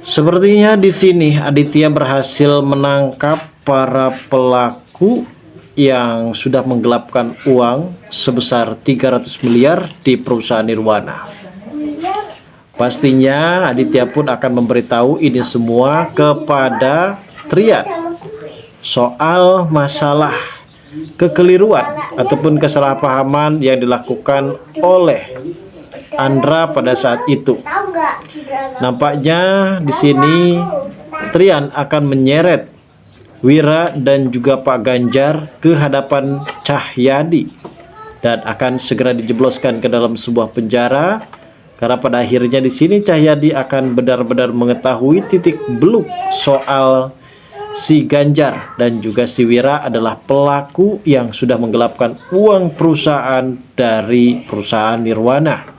Sepertinya di sini Aditya berhasil menangkap para pelaku yang sudah menggelapkan uang sebesar 300 miliar di perusahaan Nirwana. Pastinya Aditya pun akan memberitahu ini semua kepada Trian soal masalah kekeliruan ataupun kesalahpahaman yang dilakukan oleh Andra pada saat itu. Nampaknya di sini Trian akan menyeret Wira dan juga Pak Ganjar ke hadapan Cahyadi dan akan segera dijebloskan ke dalam sebuah penjara, karena pada akhirnya di sini Cahyadi akan benar-benar mengetahui titik beluk soal si Ganjar dan juga si Wira adalah pelaku yang sudah menggelapkan uang perusahaan dari perusahaan Nirwana.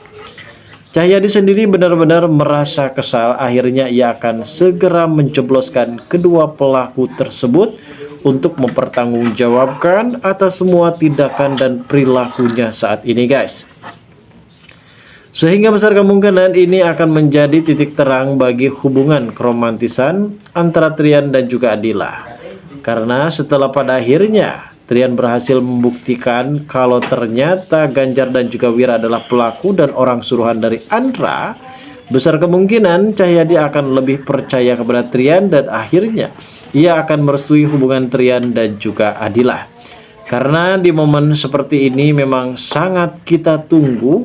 Cahyadi sendiri benar-benar merasa kesal, akhirnya ia akan segera menjebloskan kedua pelaku tersebut untuk mempertanggungjawabkan atas semua tindakan dan perilakunya saat ini, guys. Sehingga besar kemungkinan ini akan menjadi titik terang bagi hubungan keromantisan antara Trian dan juga Adila. Karena setelah pada akhirnya Trian berhasil membuktikan kalau ternyata Ganjar dan juga Wira adalah pelaku dan orang suruhan dari Andra, besar kemungkinan Cahyadi akan lebih percaya kepada Trian dan akhirnya ia akan merestui hubungan Trian dan juga Adila. Karena di momen seperti ini memang sangat kita tunggu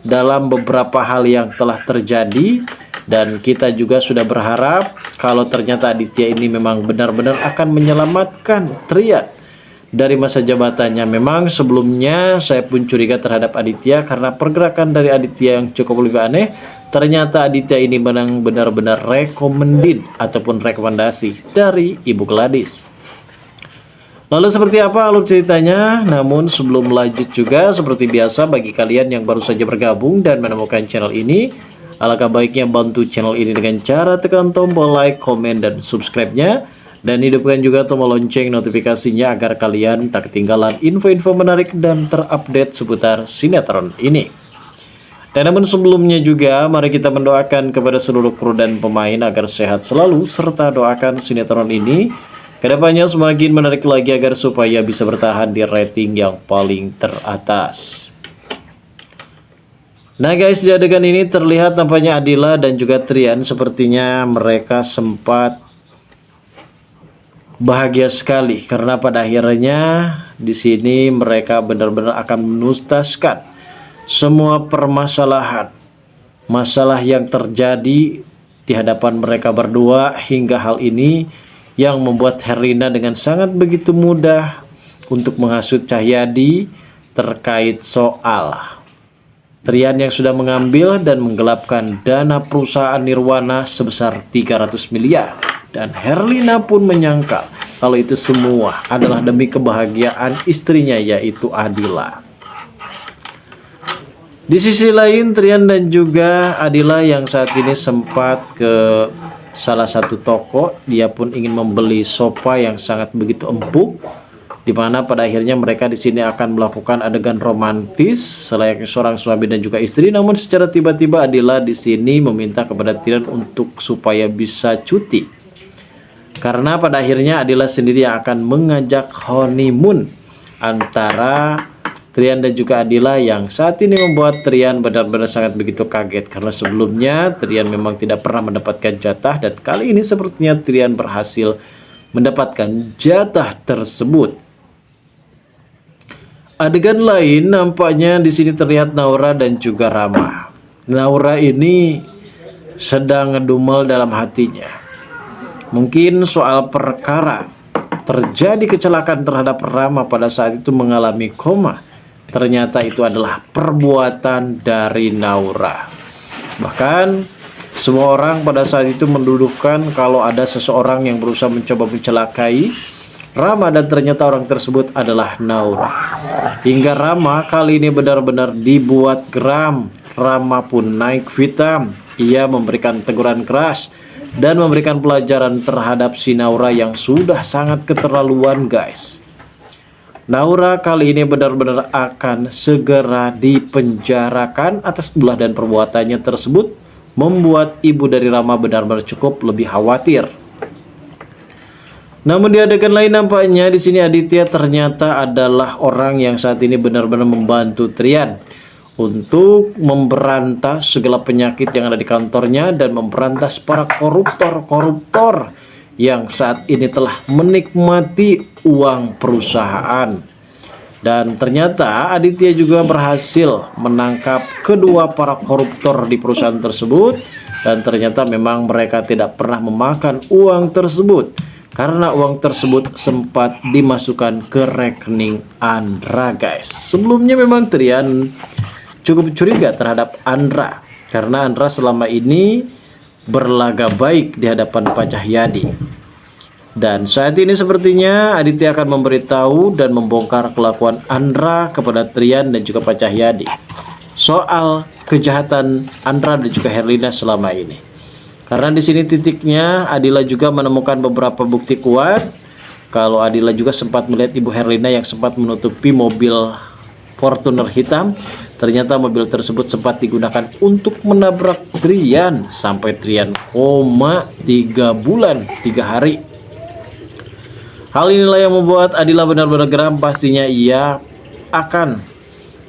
dalam beberapa hal yang telah terjadi, dan kita juga sudah berharap kalau ternyata Aditya ini memang benar-benar akan menyelamatkan Trian dari masa jabatannya. Memang sebelumnya saya pun curiga terhadap Aditya karena pergerakan dari Aditya yang cukup lebih aneh. Ternyata Aditya ini benar-benar recommended ataupun rekomendasi dari Ibu Gladys. Lalu seperti apa alur ceritanya? Namun sebelum lanjut juga seperti biasa, bagi kalian yang baru saja bergabung dan menemukan channel ini, alangkah baiknya bantu channel ini dengan cara tekan tombol like, komen, dan subscribe-nya, dan hidupkan juga tombol lonceng notifikasinya agar kalian tak ketinggalan info-info menarik dan terupdate seputar sinetron ini. Dan namun sebelumnya juga mari kita mendoakan kepada seluruh kru dan pemain agar sehat selalu, serta doakan sinetron ini kedepannya semakin menarik lagi agar supaya bisa bertahan di rating yang paling teratas. Nah guys, di adegan ini terlihat tampaknya Adila dan juga Trian sepertinya mereka sempat bahagia sekali karena pada akhirnya di sini mereka benar-benar akan menuntaskan semua permasalahan, masalah yang terjadi di hadapan mereka berdua, hingga hal ini yang membuat Herlina dengan sangat begitu mudah untuk menghasut Cahyadi terkait soal Trian yang sudah mengambil dan menggelapkan dana perusahaan Nirwana sebesar 300 miliar. Dan Herlina pun menyangka kalau itu semua adalah demi kebahagiaan istrinya, yaitu Adila. Di sisi lain, Trian dan juga Adila yang saat ini sempat ke salah satu toko, dia pun ingin membeli sofa yang sangat begitu empuk, dimana pada akhirnya mereka di sini akan melakukan adegan romantis selayaknya seorang suami dan juga istri. Namun secara tiba-tiba Adila di sini meminta kepada Trian untuk supaya bisa cuti, karena pada akhirnya Adila sendiri yang akan mengajak honeymoon antara Trian dan juga Adila, yang saat ini membuat Trian benar-benar sangat begitu kaget karena sebelumnya Trian memang tidak pernah mendapatkan jatah, dan kali ini sepertinya Trian berhasil mendapatkan jatah tersebut. Adegan lain nampaknya di sini terlihat Naura dan juga Rama. Naura ini sedang ngedumel dalam hatinya. Mungkin soal perkara terjadi kecelakaan terhadap Rama pada saat itu mengalami koma. Ternyata itu adalah perbuatan dari Naura. Bahkan semua orang pada saat itu menduduhkan kalau ada seseorang yang berusaha mencoba mencelakai Rama, dan ternyata orang tersebut adalah Naura. Hingga Rama kali ini benar-benar dibuat geram. Rama pun naik pitam. Ia memberikan teguran keras dan memberikan pelajaran terhadap si Naura yang sudah sangat keterlaluan, guys. Naura kali ini benar-benar akan segera dipenjarakan atas ulah dan perbuatannya tersebut membuat ibu dari Rama benar-benar cukup lebih khawatir. Namun di adegan lain nampaknya di sini Aditya ternyata adalah orang yang saat ini benar-benar membantu Trian untuk memberantas segala penyakit yang ada di kantornya dan memberantas para koruptor-koruptor yang saat ini telah menikmati uang perusahaan. Dan ternyata Aditya juga berhasil menangkap kedua para koruptor di perusahaan tersebut, dan ternyata memang mereka tidak pernah memakan uang tersebut karena uang tersebut sempat dimasukkan ke rekening Andra, guys. Sebelumnya memang Trian cukup curiga terhadap Andra karena Andra selama ini berlaga baik di hadapan Pak Cahyadi. Dan saat ini sepertinya Aditya akan memberitahu dan membongkar kelakuan Andra kepada Trian dan juga Pak Cahyadi soal kejahatan Andra dan juga Herlina selama ini. Karena di sini titiknya Adila juga menemukan beberapa bukti kuat kalau Adila juga sempat melihat Ibu Herlina yang sempat menutupi mobil Fortuner hitam. Ternyata mobil tersebut sempat digunakan untuk menabrak Trian sampai Trian koma 3 bulan 3 hari. Hal inilah yang membuat Adila benar-benar geram. Pastinya ia akan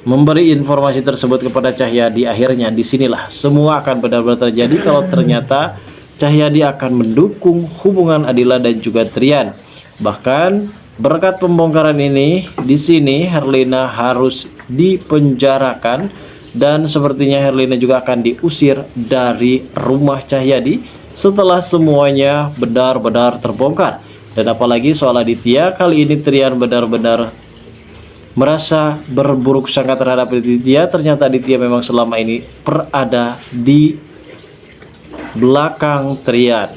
memberi informasi tersebut kepada Cahyadi. Akhirnya disinilah semua akan benar-benar terjadi kalau ternyata Cahyadi akan mendukung hubungan Adila dan juga Trian. Bahkan berkat pembongkaran ini, di sini Herlina harus dipenjarakan dan sepertinya Herlina juga akan diusir dari rumah Cahyadi setelah semuanya benar-benar terbongkar. Dan apalagi soal Aditya, kali ini Trian benar-benar merasa berburuk sangka terhadap Aditya. Ternyata Aditya memang selama ini berada di belakang Trian.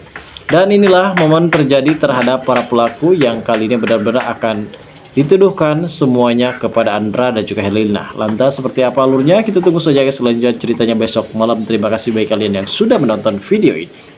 Dan inilah momen terjadi terhadap para pelaku yang kali ini benar-benar akan dituduhkan semuanya kepada Andra dan juga Herlina. Lantas seperti apa alurnya? Kita tunggu saja guys, selanjutnya ceritanya besok malam. Terima kasih bagi kalian yang sudah menonton video ini.